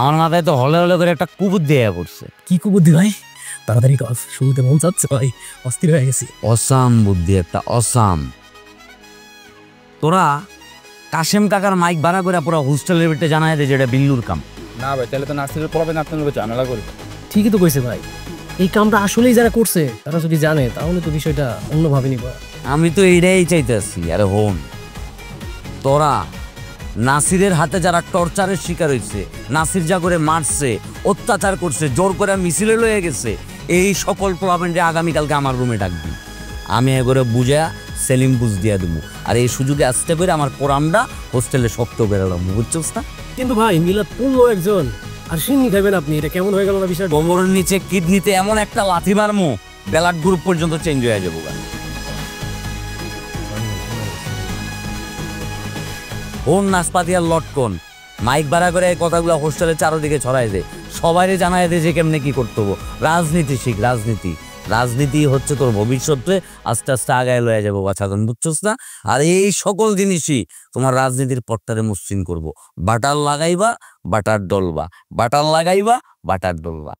আমার মাথায় তো হলে হলে করে একটা কুবুদ্ধি হয়ে পড়ছে। কি কুবুদ্ধি ভাই? তাড়াতাড়ি কর, শুনতে মন চাচ্ছে ভাই, অস্থির হয়ে গেছি। অসাম বুদ্ধি একটা, অসাম। তোরা কাশেম কাকার মাইক ভাড়া করে পুরো হোস্টেলের ভিতরে জানাই দে যেটা বিল্লুর কাম। না ভাই, তাহলে তো নার্সিংয়ের পড়াবেন, আপনার লোক ঝামেলা করবে। ঠিকই তো কইছে ভাই, এই কামটা আসলেই যারা করছে তারা যদি জানে তাহলে তো বিষয়টা অন্যভাবে নিবা। আমি তো এইটাই চাইতেছি। আরে হন, তোরা নাসিরের হাতে যারা টর্চারের শিকার হয়েছে, নাসির যা করে মারছে, অত্যাচার করছে, জোর করে মিছিলে লয়ে গেছে, এই সকল প্রবলেমে আগামীকালকে আমার রুমে ডাকবি। আমি এগোরে বুঝা সেলিম বুঝ দিয়া দেবো। আর এই সুযোগে আসতে করে আমার কোরআনটা হোস্টেলে শক্ত বেরোলাম, বুঝছস না? কিন্তু ভাই মিলাদ পড়লো একজন, আর সিন্নি খাইবেন আপনি, এটা কেমন হয়ে গেল না বিষয়টা? কোমরের নিচে কিডনিতে এমন একটা লাথি মারমু, ব্লাড গ্রুপ পর্যন্ত চেঞ্জ হয়ে যাবো। ওর নাশপাতি আর লটকন মাইক ভাড়া করে এই কথাগুলো হোস্টেলের চারোদিকে ছড়াই দে, সবাইরে জানাই দে যে কেমনে কি করতে হবো। রাজনীতি শিখ, রাজনীতি। রাজনীতি হচ্ছে তোর ভবিষ্যতে আস্তে আস্তে আগায় লয়ে যাবো বাছাদন, বুঝছস না? আর এই সকল জিনিসই তোমার রাজনীতির পথটারে মসৃণ করবো। বাটার লাগাইবা, বাটার ডলবা, বাটার লাগাইবা, বাটার ডলবা।